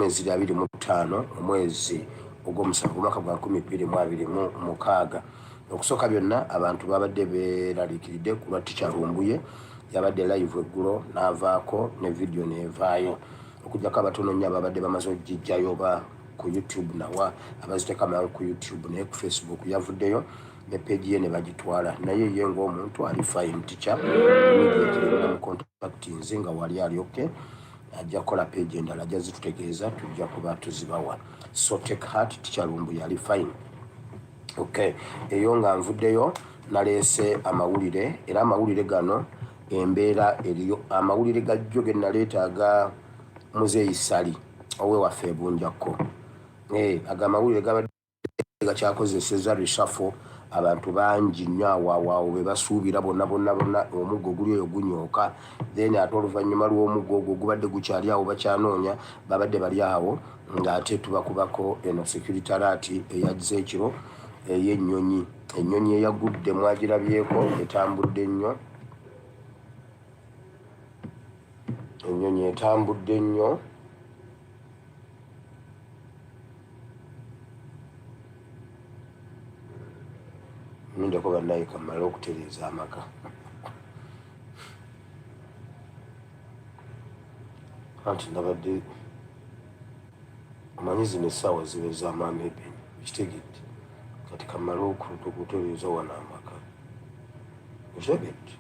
mwezi 25 omwezi ogw'omusanvu mwaka gwa 2026 okusooka byonna abantu babadde beeraliikiridde ku lwa Teacher Lumbuye yabadde live eggulo n'avaako ne video nevaayo okujjako abatono nnyo ababadde bamaze okugijjayo oba ku YouTube nawa abaziteeka mangu ku YouTube naye ku Facebook yavuddeyo ne page ye ne bagitwala naye ye ng'omuntu ali fine Teacher immediately mu contactinze nga wali ali okay ajja kukola page endala ajja zitutegeeza tujja kuba tuzibawa so take heart Teacher Lumbuye ali fine okay eyo nga nvuddeyo naleese amawulire era amawulire gano embeera eriyo amawulire gajjo ge naleetaaga Muzeeyi Sali owe waffe ebunjako aga amawulire gabadde gakyakozeseza reshuffle abantu bangi nnyo awaawo be basuubira bonna omuggo guli oyo gunyooka then ate oluvannyuma lw'omuggo ogwo gubadde gukyali awo bakyanoonya babadde bali awo ng'ate tubakubako eno security alert eyazze ekiro ey'ennyonyi ennyonyi eyagudde mwagirabyeko etambudde nnyo ennyonyi etambudde nnyo ndeko bannaye kamala okutereeza amaka anti nabadde omanyi zino essaawa ziweza amaama ebeni ekitegedde kati kamala okutereeza wano amaka ekitegedde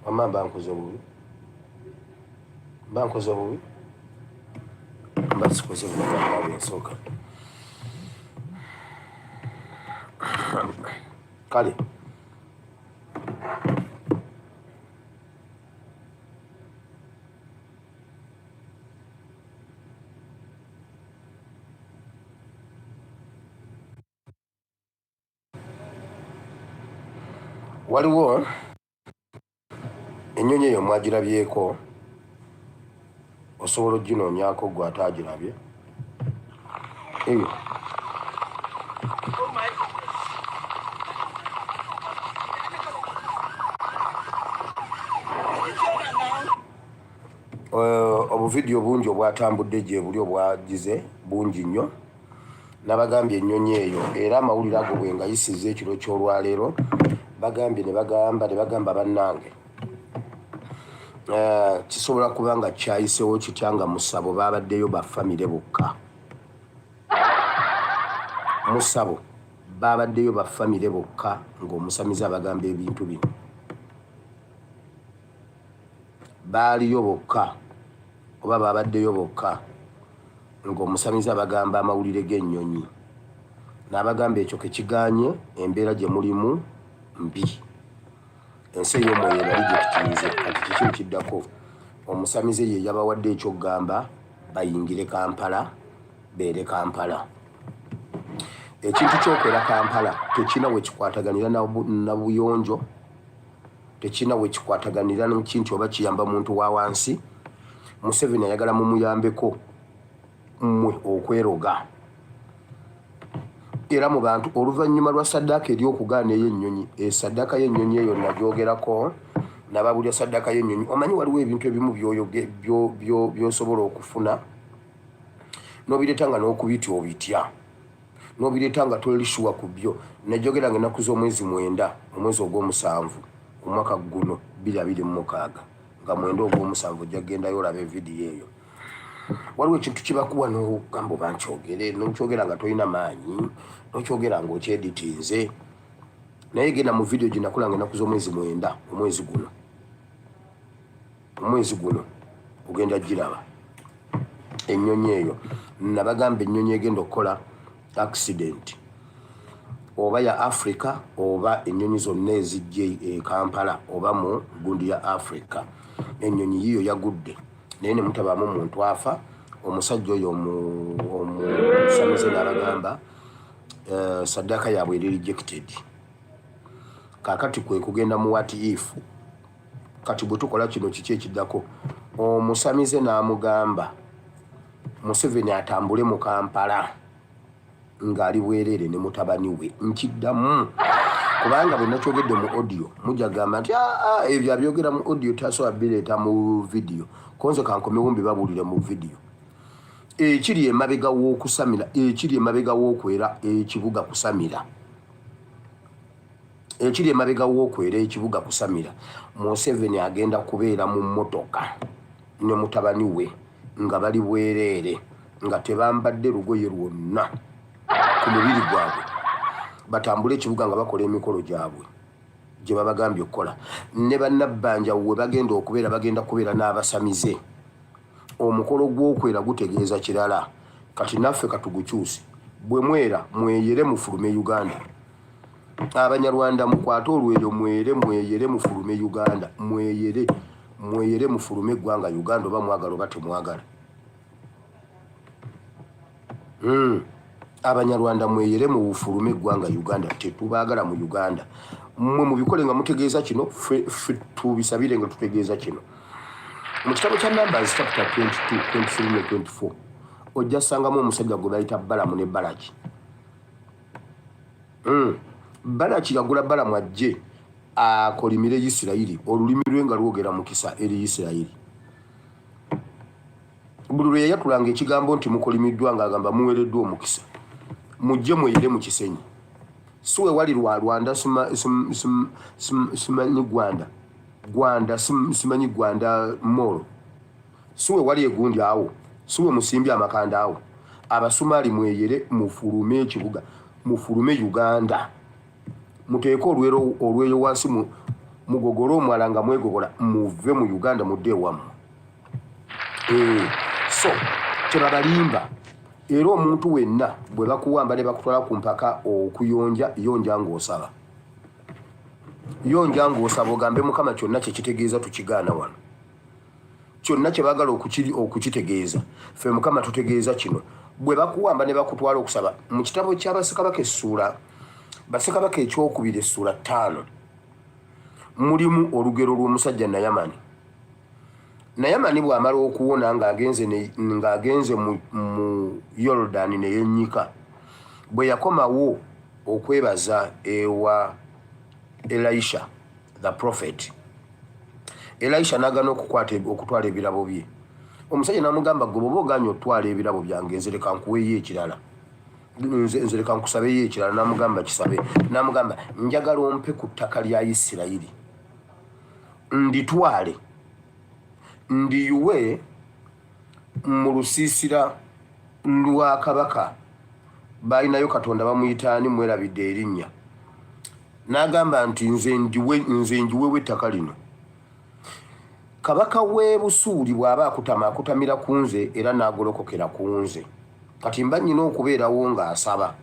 wama mbankoze bubi mbankoze bubi mba sikoze bubi awe ensooka kale waliwo ennyonyi eyo mwagirabyeko osobola oginoonyako gwe ataagirabye eyo obuvidiyo bungi obwatambudde gye buli obwagize bungi nnyo nabagambye ennyonyi eyo era amawulire ago bwe ngayisiza ekiro ky'olwaleero bagambye ne bagamba bannange kisobola kuba nga kyayisewo kitya nga Musabo babaddeyo bafamire bokka Musabo babaddeyo bafamire bokka ng'omusamizi abagamba ebintu bino baaliyo bokka oba babaddeyo bokka ng'omusamizi abagamba amawulire g'ennyonyi n'abagamba ekyo kekiganye embeera gye mulimu mbi ensi ey'omwoyo bali gye tukinze kati kiki kiddako omusamizi ye yabawadde ekyokugamba bayingire Kampala beere Kampala ekintu ky'okwera Kampala tekina we kikwataganira na buyonjo tekina we kikwataganira n'ekintu oba kiyamba muntu wa wansi Museveni ayagala mumuyambeko mmwe okweroga era mu bantu oluvannyuma lwa saddaaka ery'okugaana ey'ennyonyi saddaaka y'ennyonyi eyo nagyogerako nababulya saddaaka y'ennyonyi omanyi waliwo ebintu ebimu by'osobola okufuna n'obireeta nga n'okubitya obitya n'obireeta nga tolishuwa ku byo najjogera nga ennaku z'omwezi 9 omwezi ogw'omusanvu omwaka guno 2026 nga 9 ogw'omusanvu ojja kugendayo olaba evidiyo eyo waliwo ekintu kibakuwa n'ogamba oba nkyogere nokyogera nga tolina maanyi nokyogera nga okyeditinze naye genda mu vidiyo ginakola nga ennaku z'omwezi 9 omwezi guno ogenda giraba ennyonyi eyo nabagamba ennyonyi egenda okukola accident oba ya Africa oba ennyonyi zonna ezijja e Kampala oba mu gundi ya Africa ennyonyi yiyo yagudde naye ne mutabaamu omuntu afa omusajja oyo omusamize n'abagamba saddaaka yaabwe eri rejected kaakati kwe kugenda mu what if kati bwe tukola kino kiki ekiddako omusamize n'amugamba Museveni atambule mu Kampala ng'ali bwereere ne mutabani we nkiddamu kubanga bwe nakyogedde mu audio mujja gamba nti ebyo abyogera mu audio tasobola bireeta mu video konze kankomewo mbibabuulire mu video ekiri emabega w'okusamira ekiri emabega w'okwera ekibuga kusamira ekiri emabega w'okwera ekibuga kusamira Museveni agenda kubeera mu mmotoka ne mutabani we nga bali bwereere nga tebambadde lugoye lwonna ku mubiri gwabwe batambule ekibuga nga bakola emikolo gyabwe gye babagambye okukola ne bannabbanja we bagenda kubeera n'abasamize omukolo gw'okwera gutegeeza kirala kati naffe katugukyuse bwe mwera mweyere mufulume Uganda Abanyarwanda mukwate olweyo mweyere mufulume Uganda mweyere mufulume eggwanga Uganda oba mwagala oba temwagala Abanyarwanda mweyere mu bufulume eggwanga Uganda tetubaagala mu Uganda mmwe mubikole nga mutegeeza kino ffe tubisabire nga tutegeeza kino mu kitabo kya Numbers chapter 22 23 ne 24 ojja sangamu omusajja gwe bayita Balamu ne Balaki Balaki yagula Balamu ajje akolimire Isirayiri olulimi lwe nga lwogera mukisa eri Isirayiri buli lwe yayatulanga ekigambo nti mukolimiddwa ng'agamba muweereddwa omukisa mujje mweyire mu kisenyi siwe wali Rwanda simanyi simanyi Gwanda Moro siwe wali egundi awo siwe musimbi amakanda awo abasumali mweyere mufulume ekibuga mufulume Uganda muteeko olweyo wansi mugogoro omwalanga mwegogola muve mu Uganda mudde wammwe so tebabalimba era omuntu wenna bwe bakuwamba ne bakutwala ku mpaka okuyonja yonja ng'osaba ogambe Mukama kyonna kye kitegeeza tukigaana wano kyonna kye baagala okukitegeeza ffe Mukama tutegeeza kino bwe bakuwamba ne bakutwala okusaba mu kitabo kya Bassekabaka ekyokubiri essula 5 mulimu olugero lw'omusajja Nayamani bw'amala okuwona ng'agenze mu Yorodani ne yennyika bwe yakomawo okwebaza ewa Elisha the prophet Elisha n'agaana okutwala ebirabo bye omusajja n'amugamba gwe bw'oba ogaanye otwala ebirabo byange nze leka nkuweeyo ekirala nze leka nkusabeyo ekirala n'amugamba kisabe n'amugamba njagala ompe ku ttaka lya Isirayiri nditwale ndiyuwe mu lusiisira lwa kabaka balinayo Katonda bamuyitaani mwerabidde erinnya n'agamba nti nze njiwewe ettaka lino kabaka w'e Busuuli bw'aba akutamira ku nze era n'agolokokera ku nze kati mba nnyina okubeerawo ng'asaba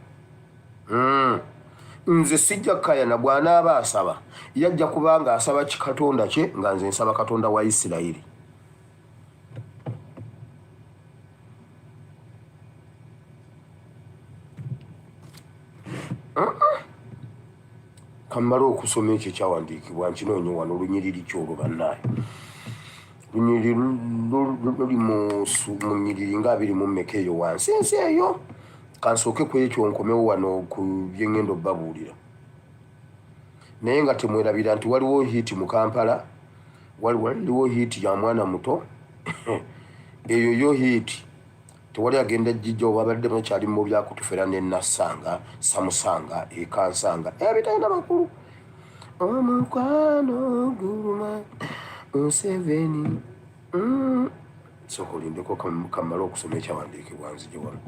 nze sijja kukayana bw'anaaba asaba yajja kuba ng'asaba Katonda kye nga nze nsaba Katonda wa Isirayiri kamala okusoma ekyo kyawandiikibwa nkinoonye wano lunyiriri kyolwo bannaye lunyiriri luli mu nyiriri nga 24 eyo wansi ensi eyo kansooke ku ekyo nkomewo wano ku byengendo babuulira naye nga temwerabira nti waliwo hiiti mu Kampala waliwo hiiti ya mwana muto eyo yo hiiti tewali agenda jjijja oba abadde bakyali mu byakutufera ne Nassanga Samusanga ekansanga ebitalina makulu omukwano guluma Museveni sooka olindeko kamala okusoma ekyawandiikibwa nzije wano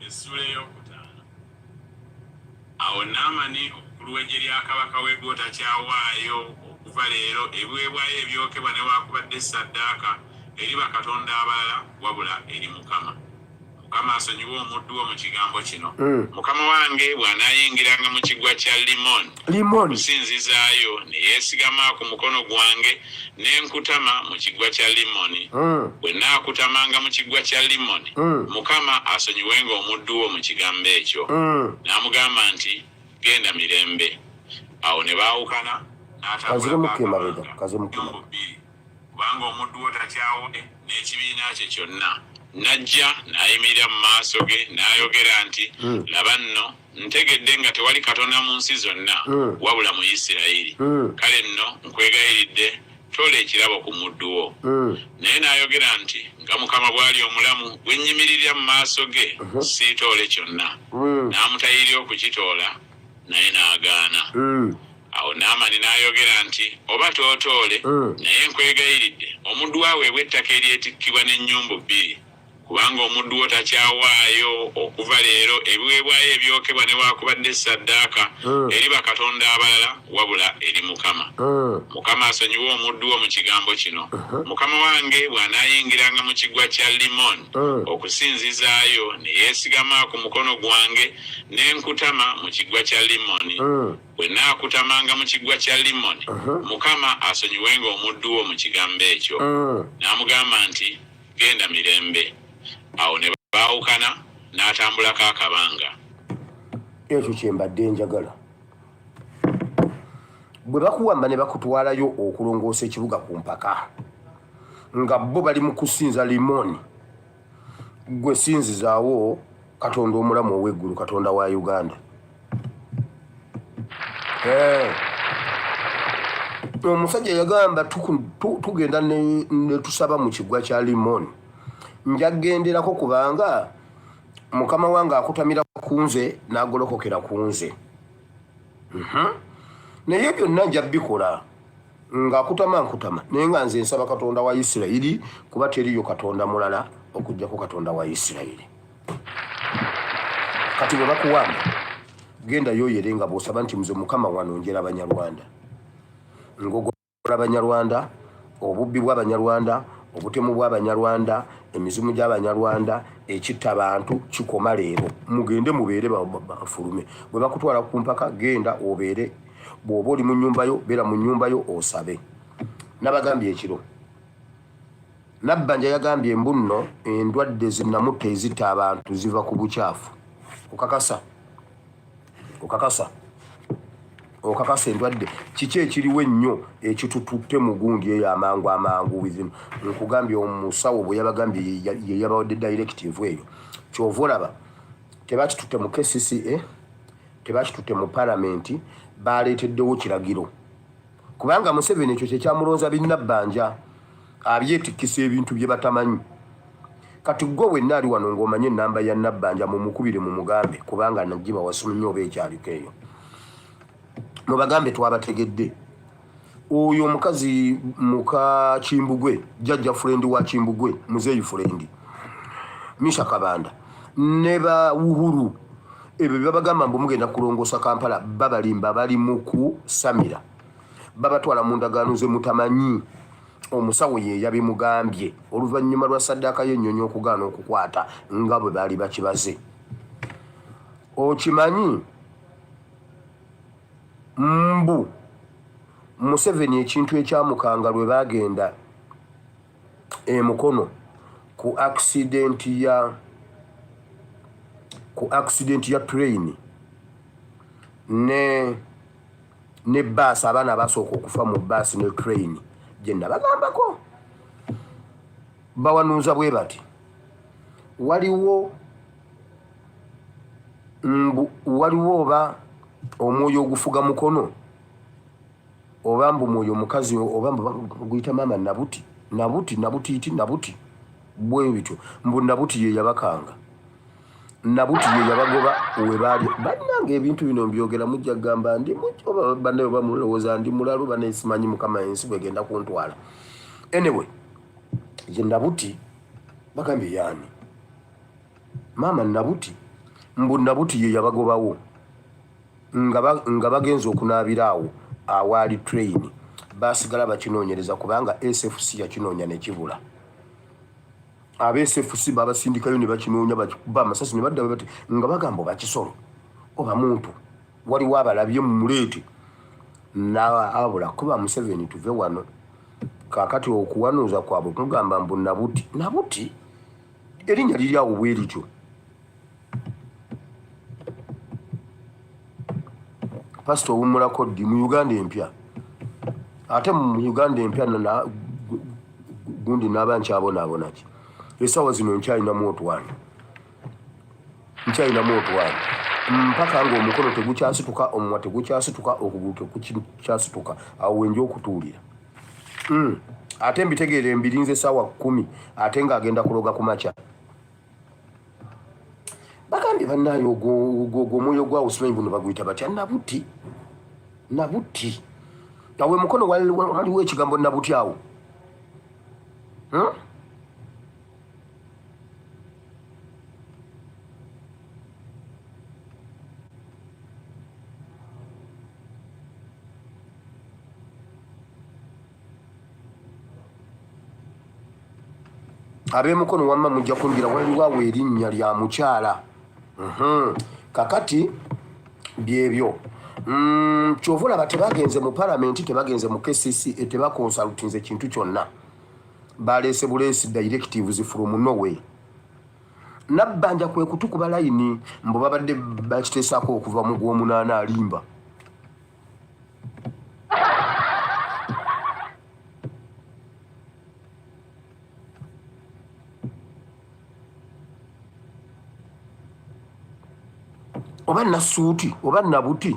essula ey'okutaano awo Naamani omukulu w'eggye lya kabaka w'e Gota kyawaayo okuva leero ebiweebwayo ebyokebwa newaakubadde ssaddaaka eri bakatonda abalala wabula eri Mukama asonyiwa omuddu wo mu kigambo kino Mukama wange bw'anaayingiranga mu kiggwa kya Limoni okusinzizaayo ne yeesigama ku mukono gwange n'enkutama mu kiggwa kya Limoni bwe naakutamanga mu kiggwa kya Limoni Mukama asonyiwenga omuddu wo mu kigambo ekyo n'amugamba nti genda mirembe awo ne baawukana kubanga omuddu wo takyawude n'ekibiina kye kyonna najja n'ayimirira mu maaso ge n'ayogera nti laba nno ntegedde nga tewali katonda mu nsi zonna wabula mu Isirayiri kale nno nkwegayiridde toola ekirabo ku muddu wo naye n'ayogera nti nga Mukama bw'ali omulamu bwe nnyimirira mu maaso ge siitoole kyonna n'amutayirira okukitoola naye n'agaana awo Naamani n'ayogera nti oba tootoole naye nkwegayiridde omuddu wo aweebwe ettaka eryetikkibwa n'ennyumbu 2 kubanga omuddu wo takyawaayo okuva leero ebiweebwayo ebyokebwa ne waakubadde saddaaka eri bakatonda abalala wabula eri Mukama. Mukama asonyiwe omuddu wo mu kigambo kino. Mukama wange bw'anaayingiranga mu kiggwa kya Limoni okusinzizaayo ne yeesigama ku mukono gwange n'enkutama mu kiggwa kya Limoni bwe naakutamanga mu kiggwa kya Limoni Mukama asonyiwenga omuddu wo mu kigambo ekyo. N'amugamba nti genda mirembe. Awo ne baawukana n'atambulako akabanga. Ekyo kye mbadde njagala. Bwe bakuwamba ne bakutwalayo okulongoosa ekibuga ku mpaka nga bo bali mu kusinza Limoni, gwe sinzizaawo katonda omulamu ow'eggulu, katonda wa Uganda. Omusajja yagamba tugenda ne tusaba mu kiggwa kya Limoni. Njagenderako kubanga Mukama wange akutamira ku nze n'agolokokera ku nze. Naye byonna nja bikola ng'akutama nkutama naye nga nze nsaba katonda wa Isirayiri kuba teriyo katonda mulala okuggyako katonda wa Isirayiri. Kati bwe bakuwamba genda yoyere nga bw'osaba nti nze Mukama wanonjera Abanyarwanda, ngogola Abanyarwanda, obubbi bw'Abanyarwanda, obutemu bw'Abanyarwanda, emizimu gy'Abanyarwanda, ekitta abantu kikoma leero. Mugende mubeere bafulume. Bwe bakutwala ku mpaka genda obeere, bw'oba oli mu nnyumba yo beera mu nnyumba yo osabe. Nabagambye ekiro. Nabbanja yagambye embu nno endwadde zinnamutta ezitta abantu ziva ku bukyafu. Okakasa endwadde kiki ekiriwo ennyo ekitututte mu gundi eyo amangu wizino. Nkugambye omusawo bwe yabagambye ye yabawadde directive eyo. Kyova olaba tebakitutte mu KCCA, tebakitutte mu palamenti, baaleeteddewo kiragiro. Kubanga Museveni ekyo kye kyamulonza binnabbanja abyetikkisa ebintu bye batamanyi. Kati gwe wenna ali wano ng'omanye ennamba ya nabbanja mumukubire mu mugambe kubanga nagiba wasomye oba ekyaliko eyo. Mubagambe twabategedde. Oyo omukazi muka Kimbugwe, jjajja fulendi wa Kimbugwe, muzeeyi fulendi, Misha Kabanda, ne ba Uhuru, ebyo babagamba mbu mugenda kulongoosa Kampala, babalimba bali mu kusamira. Babatwala mu ndagaano ze mutamanyi. Omusawo ye yabimugambye oluvannyuma lwa saddaaka y'ennyonyi okugaana okukwata nga bwe baali bakibaze. Okimanyi mbu Museveni ekintu ekyamukanga lwe bagenda Mukono ku accident ya train ne bus, abaana abasooka okufa mu bus ne train gye nabagambako bawanuuza bwe bati waliwo oba omwoyo ogufuga Mukono oba mbu mwoyo omukazi oba guyita maama Nabuti bwe bityo mbu Nabuti ye yabakanga, Nabuti ye yabagoba we baali. Bannange ebintu bino mbyogera mujja gamba ndi oba bannayo bamulowooza ndi mulalo banesimanyi Mukama ensi bwegenda kuntwala. Anyway, ye Nabuti bagambye yaani maama Nabuti mbu Nabuti ye yabagobawo nga bagenza okunaabiraawo awaali train, basigala bakinoonyereza kubanga SFC yakinoonya ne kibula. SFC babasindikayo ne bakinoonya bakikuba amasasi ne badda bati nga bagamba bakisolo oba muntu waliwo abalabye mu muleete n'abula kuba Museveni tuve wano. Kaakati okuwanuuza kwabwe tugamba mbu Nabuti erinnya liri awo bwe lityo. Pastor Owummula Koddi mu Uganda empya, ate mu Uganda empya gundi n'aba nkyabonaabona ki. Essaawa zino nkyalinamu otwana. mpaka ng'omukono tegukyasituka, omumwa tegukyasituka, okugulu tekukyasituka, awo wenja okutuulira. Ate mbitegeere mbirinze essaawa 10 ate ng'agenda kuloga ku makya. Bagambye bannaayo omwoyo gwawo simanyi buno baguyita batya, nabuti. Awo mukono waliwo ekigambo nabuti awo. Ab'emukono wamma mujja kunjira waliwo awo erinnya lya mukyala. Kakati byebyo. Kyova olaba tebagenze mu palamenti, tebagenze mu KCCA, tebakonsalutinze kintu kyonna. Baleese buleesi directives from nowhere. Nabbanja kwe kutukuba layini mbu babadde bakiteesako okuva mu Gw'omunaana alimba. Oba nasuuti oba nabuti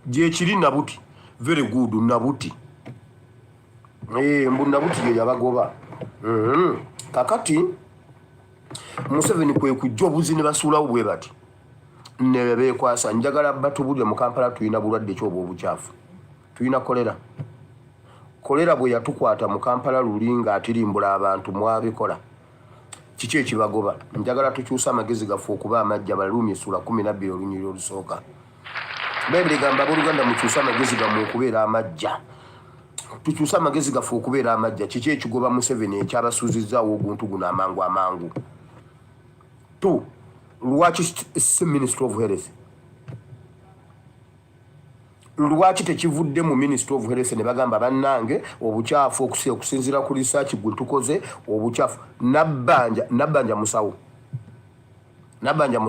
gyekiri nabuti very good nabuti mbu nabuti ye yabagoba. Kakati Museveni kwe kujja obuzi ne basuulawo bwe bati ne beekwasa. Njagala batubulire mu Kampala tulina bulwadde ki obw'obukyafu, tulina kolera bwe yatukwata mu Kampala luli ng'atirimbula abantu mwabikola kiki ekibagoba. Njagala tukyusa amagezi gaffe okuba amajja. Balumi essula 12 olunyiriri olusooka. Bayibuli egamba abooluganda mukyusa amagezi gammwe okubeera amajja. Tukyusa amagezi gaffe okubeera amajja. Kiki ekigoba Museveni ekyabasuuzizzaawo oguntu guno amangu? Lwaki si Ministry of Health? Lwaki tekivudde mu Ministry of Health ne bagamba bannange obukyafu okusinziira ku research gwe tukoze obukyafu. Nabbanja musawo. Nabbanja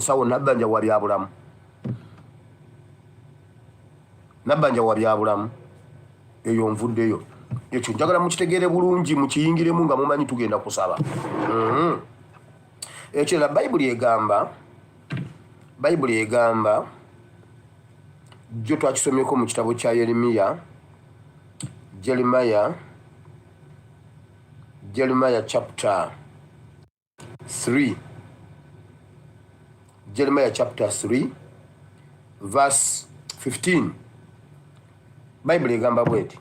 wa byabulamu. Eyo nvuddeyo. Ekyo njagala mukitegeere bulungi, mukiyingiremu nga mumanyi tugenda kusaba. Ekyo Bayibuli egamba jo twakisomyeko mu kitabo kya Jeremiah chapter 3. Jeremiah chapter 3 verse 15. Bayibuli egamba bweti.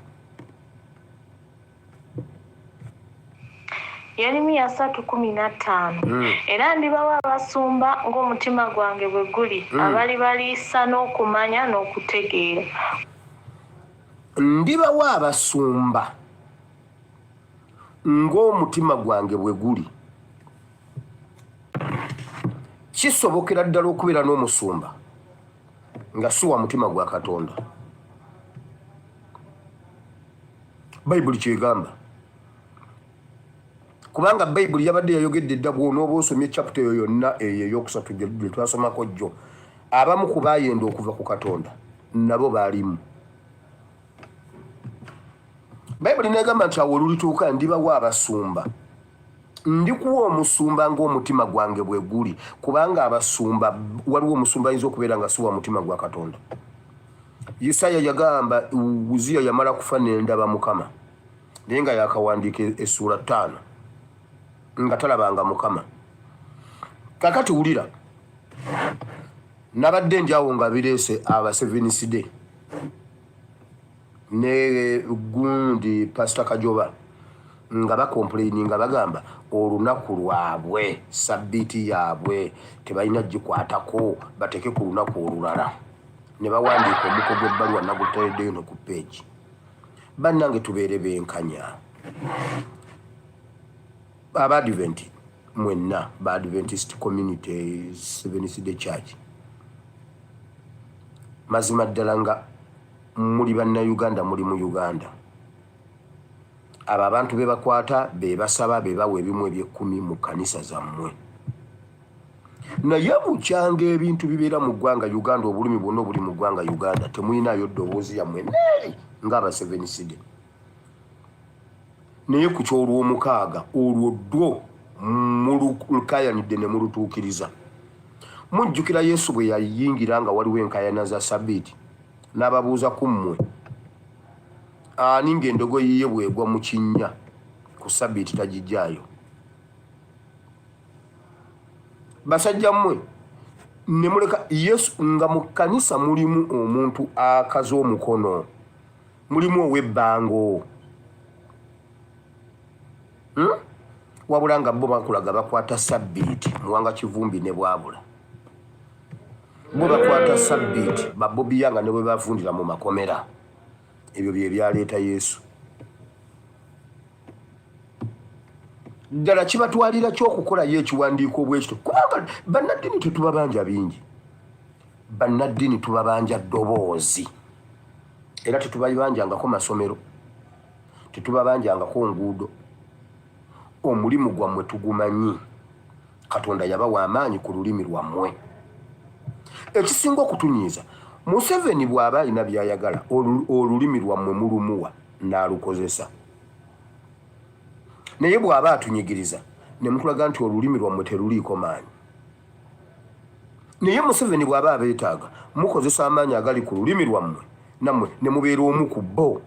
Yeremiya 3:15. Era ndibawa abasumba ng'omutima gwange bwe guli, abali baliisa n'okumanya n'okutegeera. Ndibawa abasumba ng'omutima gwange bwe guli. Kisobokera ddala okubeera n'omusumba nga si wa mutima gwa Katonda. Bayibuli kyegamba. Kubanga Bayibuli yabadde yayogedde dda bw'onooba osomye chapter eyo yonna eyo ey'okusatu gye twasomako jjo. Abamu ku baayenda okuva ku Katonda nabo baalimu. Bayibuli negamba nti awo olulituuka ndibawa abasumba. Ndikuwa omusumba ng'omutima gwange bwe guli. Kubanga abasumba waliwo omusumba ayinza okubeera nga si wa mutima gwa Katonda. Yesaya yagamba Uziya yamala kufa n'endaba Mukama naye nga yakawandiika essula 5 nga talabanga Mukama. Kakati wulira, nabadde njawo nga bireese aba Seventh Day ne gundi Pastor Kajoba nga bakomplaini nga bagamba olunaku lwabwe sabbiiti yaabwe tebalina gikwatako bateke ku lunaku olulala. Ne bawandiika omuko gw'ebbaluwa nagutaddeyo ne ku page. Bannange tubeere benkanya. Abadvent mwenna Adventist Community Seventh Day Church mazima ddala nga muli bannayuganda muli mu Uganda. Abo abantu be bakwata be basaba be bawa ebimu eby'ekkumi mu kanisa zammwe. Naye bukyanga ebintu bibeera mu ggwanga Uganda, obulumi bwonna obuli mu ggwanga Uganda temulinayo ddoboozi yammwe neeri ng'aba Seventh Day. Naye ku ky'olw'omukaaga olwo ddwo mulukayanidde ne mulutuukiriza. mujjukira Yesu bwe yayingira nga waliwo enkayana za Sabbiiti n'ababuuza ku mmwe ani ng'endogoyi ye bwegwa mu kinnya ku Sabbiiti tagijjaayo. Basajja mmwe ne muleka Yesu nga mu kkanisa mulimu omuntu akaza omukono, mulimu ow'ebbango. Wabula nga bo bakulaga bakwata Sabbiiti muwanga Kivumbi ne Bwabula. Bo bakwata Sabbiiti Bobi Yanga ne bwe bavundira mu makomera. Ebyo bye byaleeta Yesu. Ddala kibatwalira ky'okukolayo ekiwandiiko bwekito kubanga bannaddiini tetubabanja bingi. Bannaddiini tubabanja ddoboozi era tetubabanjangako masomero, tetubabanjangako nguudo. Omulimu gwammwe tugumanyi. Katonda yabawa amaanyi ku lulimi lwammwe. Ekisinga okutunyiiza Museveni bw'aba alina by'ayagala olulimi lwammwe mulumuwa n'alukozesa. Naye bw'aba atunyigiriza ne mutulaga nti olulimi lwammwe teruliiko maanyi. Naye Museveni bw'aba abeetaaga mukozesa amaanyi agali ku lulimi lwammwe nammwe ne mubeera omu ku bo.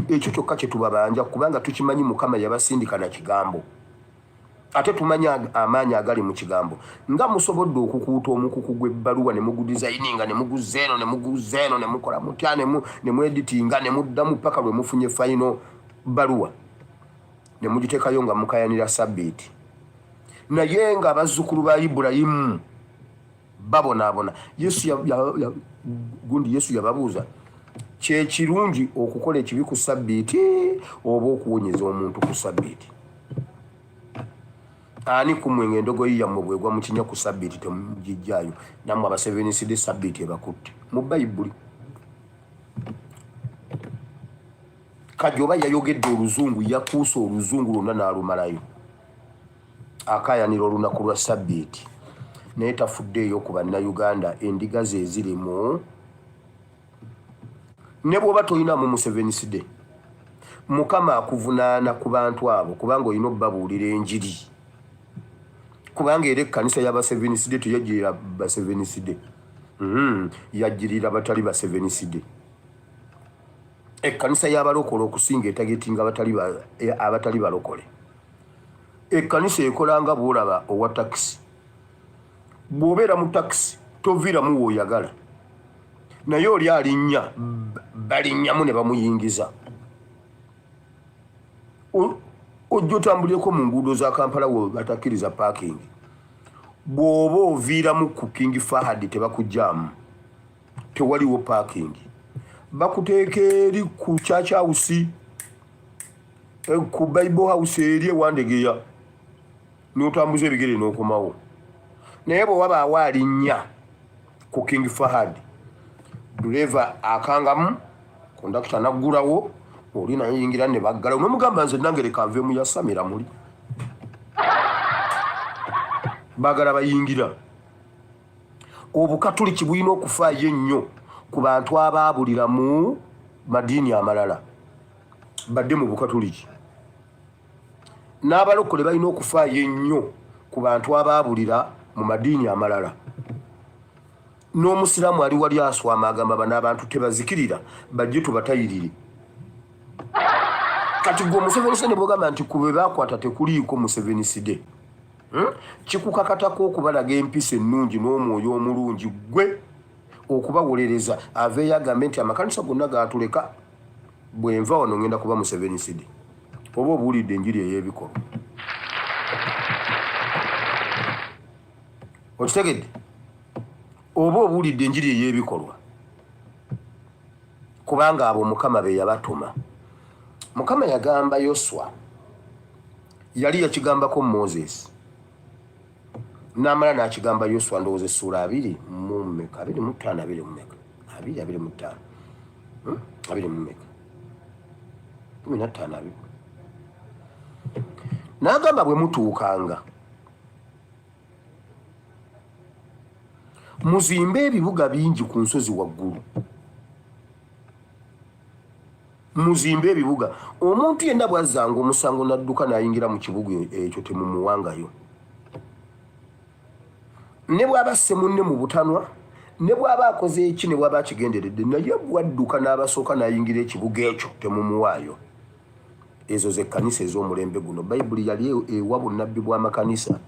Ekyo kyokka kye tubabanja kubanga tukimanyi Mukama yabasindika na kigambo. Ate tumanya amaanyi agali mu kigambo. Nga musobodde okukuuta omukuku gw'ebbaluwa ne mugudizayininga ne muguzeeno ne muguzeeno ne mukola mutya ne mu editinga ne muddamu paka lwe mufunye fayino bbaluwa ne mugiteekayo nga mukayanira Sabbiiti. Naye nga abazzukulu ba Ibulayimu babonaabona. Yesu yababuuza kye kirungi okukola ekibi ku Sabbiiti oba okuwonyeza omuntu ku Sabbiiti? Ani kumwe ng'endogoyi yammwe bwegwa mu kinnya ku Sabbiiti temugijjaayo? Nammwe abaseveniside Sabbiiti ebakutte mu Bayibuli. Kajoba yayogedde oluzungu yakuusa oluzungu lwonna n'alumalayo akayanira olunaku lwa Sabbiiti. Naye tafuddeeyo ku bannayuganda endiga ze zirimu. Ne bw'oba toyinamu museveniside Mukama akuvunaana ku bantu abo kubanga olina obbabuulira enjiri. Kubanga era ekkanisa y'abaseveniside teyajjirira baseveniside, yajjirira abatali baseveniside. Ekkanisa y'abalokole okusinga etagetinga abatali balokole. Ekkanisa ekolanga bw'olaba owa takisi. Bw'obeera mu takisi toviiramu w'oyagala, naye oli alinnya balinnyamu ne bamuyingiza. Ojja otambulireko mu nguudo za Kampala we batakkiriza paakingi. Bw'oba oviiramu ku King Fahad tebakugyamu, tewaliwo paakingi. Bakuteeka eri ku Church House, ku Bible House eri ewandegeya n'otambuza ebigere n'okomawo. Naye bwe wabaawo alinnya ku King Fahad, dureva akangamu, kondakita naggulawo, oli naye yingira ne baggalawo. N'omugamba nze nange leka nveemu yasamira muli. Baagala bayingira. Obukatuliki bulina okufaayo ennyo ku bantu abaabulira mu madiini amalala badde mu Bukatuliki. N'abalokole balina okufaayo ennyo ku bantu abaabulira mu madiini amalala. N'omusiraamu ali wali aswama agamba bano abantu tebazikirira bajje tubatayirire. Kati gwe Museveniside bw'ogamba nti kube baakwata tekuliiko Museveniside, kikukakatako okubalaga empisa ennungi n'omwoyo omulungi gwe okubawolereza aveeyo agambe nti amakanisa gonna gaatuleka bwe nva wano ngenda kuba Museveniside. Oba obuwulidde enjiri ey'ebikolwa. Okitegedde? Oba obuwulidde enjiri ey'ebikolwa. Kubanga abo Mukama be yabatuma. Mukama yagamba Yoswa, yali yakigambako Moses, n'amala n'akigamba Yoswa ndowooza essula 2 mu mmeka 25 2 mu mmeka 25 2 mu mmeka 15 n'agamba bwe mutuukanga muzimbe ebibuga bingi ku nsozi waggulu. muzimbe ebibuga. Omuntu yenna bw'azzanga omusango n'adduka n'ayingira mu kibuga ekyo temumuwangayo. Ne bw'aba asse munne mu butanwa, ne bw'aba akoze eki ne bw'aba akigenderedde, naye bw'adduka n'abasooka n'ayingira ekibuga ekyo temumuwaayo. Ezo ze kkanisa ez'omulembe guno. Bayibuli yali ewa bunnabbi bw'amakanisa.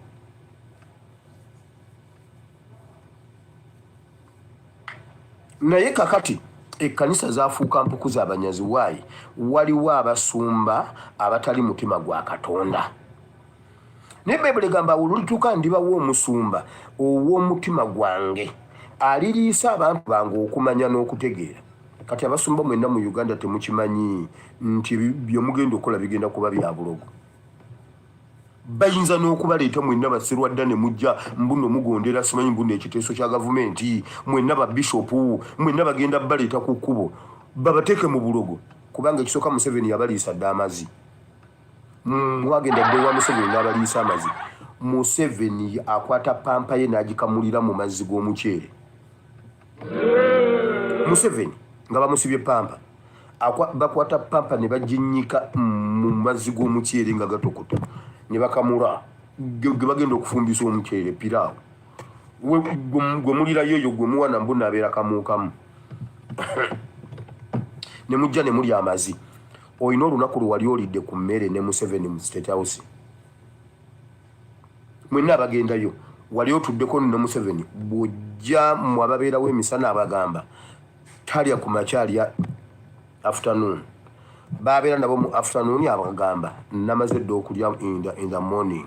Naye kakati ekkanisa zaafuuka mpuku z'abanyazi. Waayi waliwo abasumba abatali mutima gwa Katonda. Naye Bayibuli egamba olulituuka ndibawo omusumba ow'omutima gwange aliriisa abantu bange okumanya n'okutegeera. Kati abasumba mwenna mu Uganda temukimanyi nti byemugenda okukola bigenda kuba bya bulogo. Bayinza n'okubaleeta mwenna baserwadda ne mujja mbuno mugondera simanyi mbuno ekiteeso kya gavumenti, mwenna babishopu, mwenna bagenda baleeta ku kkubo babateeke mu bulogo. Kubanga ekisooka Museveni yabaliisa dda amazi. Mwagenda dde wa Museveni n'abaliisa amazi. Museveni akwata pampa ye n'agikamulira mu mazzi g'omuceere. Museveni nga bamusibye pampa bakwata pampa ne baginnyika mu mazzi g'omuceere nga gatokota ne bakamula ge bagenda okufumbisa omuceere piraawo. Gwe mulirayo eyo gwe muwana mbuna abeera kamuukamu. Ne mujja ne mulya amazi. Olina olunaku lwe wali olidde ku mmere ne Museveni mu State House. Mwenna abagendayo wali otuddeko ne Museveni bw'ojja mu ababeerawo emisana abagamba talya ku makyalya afternoon. Babeera nabo mu afternoon abagamba namaze dde okulya in the morning.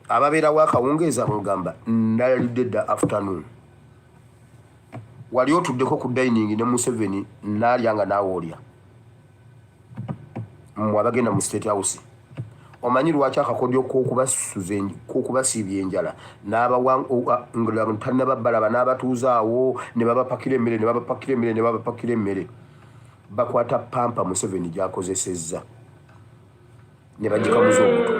Ababeerawo akawungeezi abagamba nalidde dda afternoon. Wali otuddeko ku dining ne Museveni n'alya nga naawe olya. Abagenda mu State House. Omanyi lwaki akakodyo k'okubasiibya enjala n'abatannababalaba n'abatuuzaawo ne babapakira emmere bakwata pampa Museveni gy'akozesezza ne bagikamuza obuto.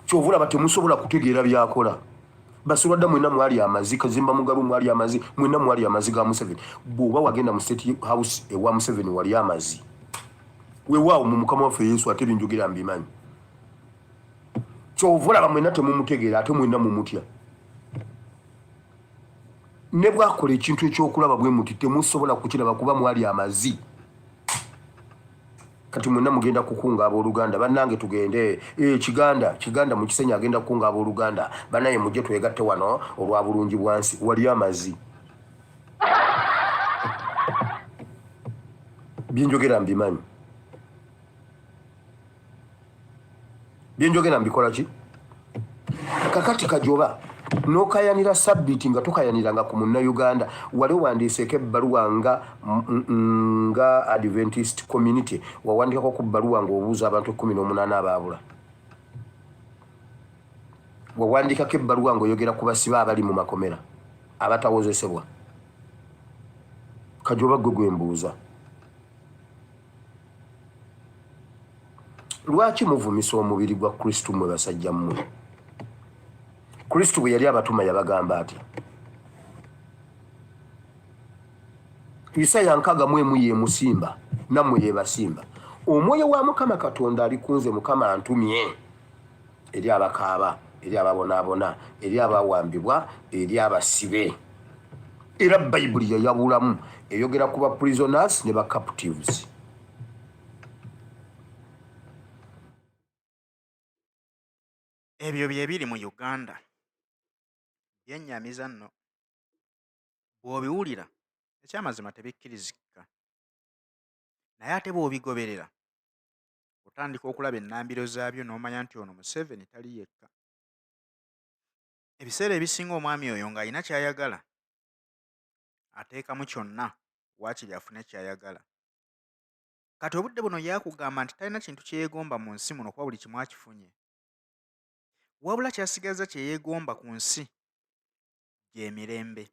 Kyova olaba temusobola kutegeera by'akola. Basulwadda mwenna mwali amazi, Kazimba Mugalu mwali amazi, mwenna mwali amazi ga Museveni. Bw'oba wagenda mu State House ewa Museveni wali amazi. Weewaawo mu Mukama waffe Yesu ate binjogera mbimanyi. Kyova olaba mwenna temumutegeera ate mwenna mumutya. Ne bwakola ekintu ekyokulaba bwe muti temusobola kukiraba kuba mwali amazi. Kati mwenna mugenda kukunga abooluganda bannange tugende kiganda mu Kisenyi agenda kukunga abooluganda banaye mujje twegatte wano olwa bulungi bwansi. Wali amazi. Binjogera mbimanyi. Binjogera mbikola ki? Kakati Kajoba n'okayanira sabbiiti nga tokayaniranga ku Munnayuganda wali wandiiseeko ebbaluwa nga Adventist community wawandikako ku bbaluwa ng'obuuza abantu 18 abaabula. Wawandikako ebbaluwa ng'oyogera ku basibe abali mu makomera abatawozesebwa. Kajoba gwe gwembuuza. Lwaki muvumisa omubiri gwa Kristo mwe basajja mmwe? Kristo bwe yali abatuma yabagamba atya? Isaya 61 yemusimba nammwe yebasimba. Omwoyo wa Mukama Katonda alikunze, Mukama antumye eri abakaaba, eri ababonaabona, eri abawambibwa, eri abasibe. Era Bayibuli yayabulamu eyogera ku ba prisoners ne ba captives. Ebyo bye biri mu Uganda. Byennyamiza nno. Bw'obiwulira ekyamazima tebikkirizika. Naye ate bw'obigoberera otandika okulaba ennambiro zaabyo n'omanya nti ono Museveni tali yekka. Ebiseera ebisinga omwami oyo ng'alina ky'ayagala ateekamu kyonna waakiri afune ky'ayagala. Kati obudde buno yaakugamba nti talina kintu kyeyeegomba mu nsi muno kuba buli kimu akifunye. Wabula kyasigaza kye yeegomba ku nsi gy'emirembe.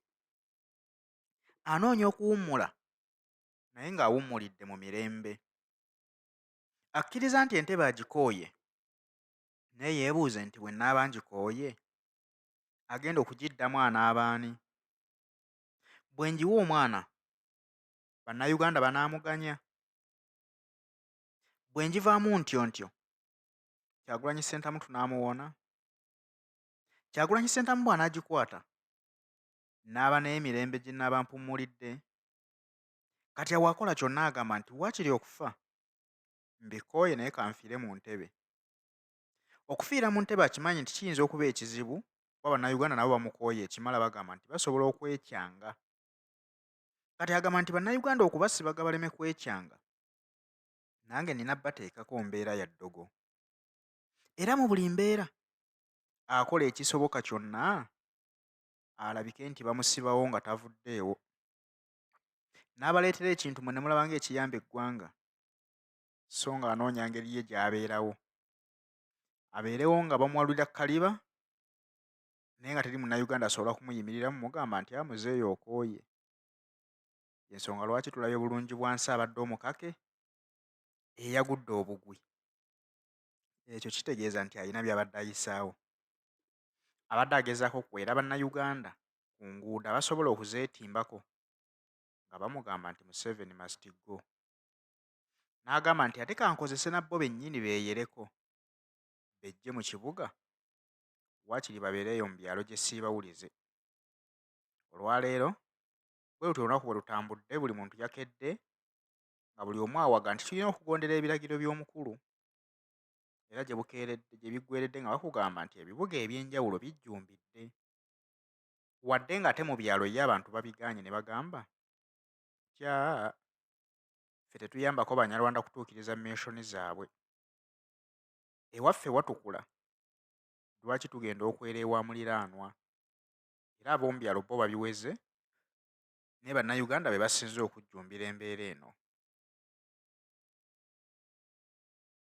Anoonya okuwummula naye ng'awummulidde mu mirembe. Akkiriza nti entebe agikooye naye yeebuuze nti bwe nnaaba ngikooye agenda okugiddamu anaabaani. bwe njiwa omwana bannayuganda banaamuganya, bwe njivaamu ntyo Kyagulanyi Ssentamu tunaamuwona. Kyagulanyi Ssentamu bw'anaagikwata n'aba n'emirembe gye nnaaba mpummulidde, kati awaakola kyonna agamba nti waakiri okufa mbikooye naye kanfiire mu ntebe. Okufiira mu ntebe akimanyi nti kiyinza okuba ekizibu, kuba bannayuganda nabo bamukooye ekimala bagamba nti basobola okwekyanga. Kati agamba nti bannayuganda okubasibaga baleme kwekyanga, nange nina bateekako mbeera ya ddogo. Era mu buli mbeera akola ekisoboka kyonna alabike nti bamusibawo nga tavuddeewo. N'abaleetera ekintu mwe ne mulaba ng'ekiyamba eggwanga, so nga anoonya ngeri ye gy'abeerawo. Abeerewo nga bamuwalulira kkaliba, naye nga teri munnayuganda asobola kumuyimiriramu mugamba nti muzeeyo okooye. Ensonga lwaki tulabye bulungi bwansi abadde omukake eyagudde obugwi. Ekyo kitegeeza nti alina by'abadde ayisaawo. Abadde agezaako kuweera bannayuganda ku nguudo abasobola okuzeetimbako nga bamugamba nti Museveni must go. N'agamba nti ate kankozese nabbo bennyini beeyereko, bejje mu kibuga, waakiri babeereeyo mu byalo gye siibawulize. Olwaleero bwe lutyo olunaku bwe lutambudde, buli muntu yakedde nga buli omu awaga nti tulina okugondera ebiragiro by'omukulu. Era gye biggweeredde nga bakugamba nti ebibuga eby'enjawulo bijjumbidde. Wadde ng'ate mu byalo ye abantu babigaanye ne bagamba tya ffe tetuyambako Banyarwanda kutuukiriza menshoni zaabwe. Ewaffe watukula, lwaki tugenda okwera ewa muliraanwa? Era ab'omu byalo bo babiweze, naye bannayuganda be basinze okujjumbira embeera eno.